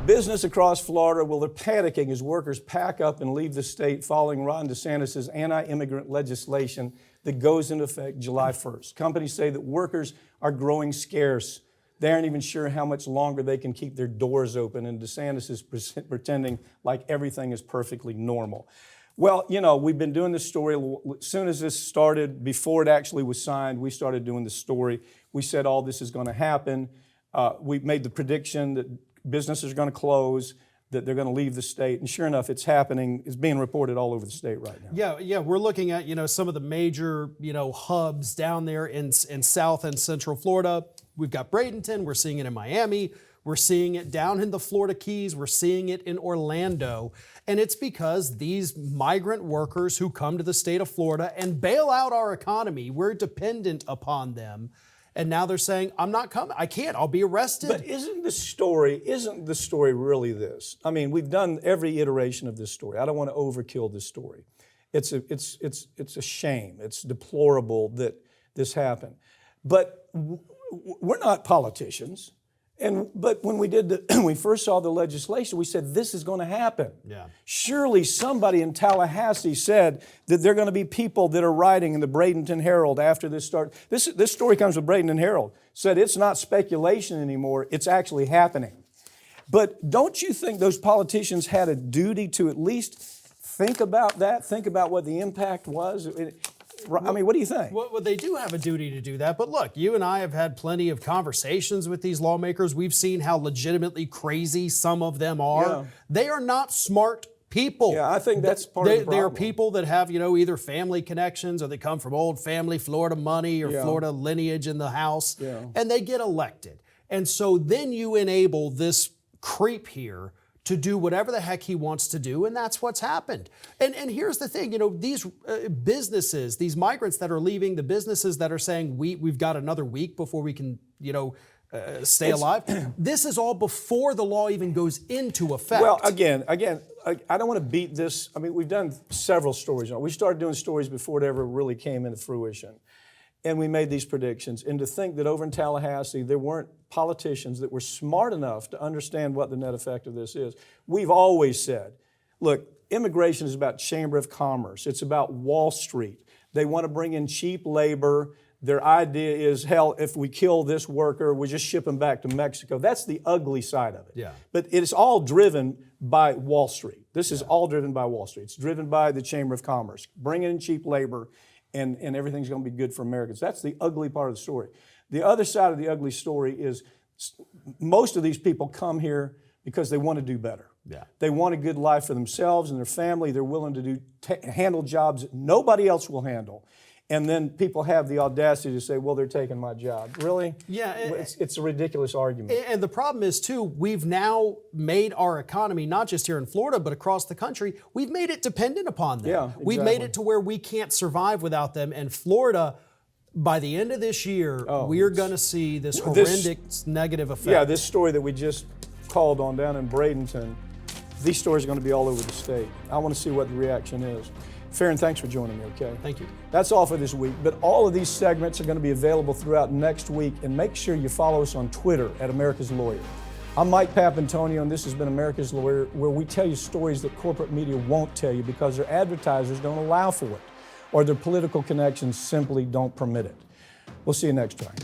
Business across Florida, well, they're panicking as workers pack up and leave the state following Ron DeSantis' anti-immigrant legislation that goes into effect July 1st. Companies say that workers are growing scarce. They aren't even sure how much longer they can keep their doors open, and DeSantis is pretending like everything is perfectly normal. Well, you know, we've been doing this story. As soon as this started, before it actually was signed, we started doing the story. We said all this is going to happen. We made the prediction that businesses are going to close, that they're going to leave the state, and sure enough, it's happening. It's being reported all over the state right now. Yeah, we're looking at, some of the major, hubs down there in South and Central Florida. We've got Bradenton, we're seeing it in Miami, we're seeing it down in the Florida Keys, we're seeing it in Orlando. And it's because these migrant workers who come to the state of Florida and bail out our economy, we're dependent upon them. And now they're saying, I'm not coming, I can't, I'll be arrested. But isn't the story really this? I mean, we've done every iteration of this story. I don't want to overkill this story. It's a shame. It's deplorable that this happened. But we're not politicians. But when we first saw the legislation, we said, this is going to happen. Yeah. Surely somebody in Tallahassee said that there are going to be people that are writing in the Bradenton Herald after this starts. This story comes from Bradenton Herald, said it's not speculation anymore, it's actually happening. But don't you think those politicians had a duty to at least think about that, think about what the impact was? I mean, what do you think? Well, they do have a duty to do that. But look, you and I have had plenty of conversations with these lawmakers. We've seen how legitimately crazy some of them are. Yeah. They are not smart people. Yeah, I think that's part of the problem. They are people that have, either family connections or they come from old family Florida money or Florida lineage in the house, and they get elected. And so then you enable this creep here to do whatever the heck he wants to do, and that's what's happened. And here's the thing, these businesses, these migrants that are leaving, the businesses that are saying we've got another week before we can, stay alive. This is all before the law even goes into effect. Well, again, I don't want to beat this. I mean, we've done several stories. We started doing stories before it ever really came into fruition. And we made these predictions. And to think that over in Tallahassee, there weren't politicians that were smart enough to understand what the net effect of this is. We've always said, look, immigration is about Chamber of Commerce. It's about Wall Street. They want to bring in cheap labor. Their idea is, hell, if we kill this worker, we just ship him back to Mexico. That's the ugly side of it. Yeah. But it's all driven by Wall Street. This is all driven by Wall Street. It's driven by the Chamber of Commerce, bringing in cheap labor, and everything's going to be good for Americans. That's the ugly part of the story. The other side of the ugly story is most of these people come here because they want to do better. Yeah. They want a good life for themselves and their family. They're willing to handle jobs that nobody else will handle. And then people have the audacity to say, well, they're taking my job. Really? Yeah. It's a ridiculous argument. And the problem is, too, we've now made our economy, not just here in Florida, but across the country, we've made it dependent upon them. Yeah, exactly. We've made it to where we can't survive without them. And Florida, by the end of this year, we're going to see this horrendous negative effect. Yeah, this story that we just called on down in Bradenton, these stories are going to be all over the state. I want to see what the reaction is. Farron, thanks for joining me, okay? Thank you. That's all for this week, but all of these segments are going to be available throughout next week, and make sure you follow us on Twitter at America's Lawyer. I'm Mike Papantonio, and this has been America's Lawyer, where we tell you stories that corporate media won't tell you because their advertisers don't allow for it, or their political connections simply don't permit it. We'll see you next time.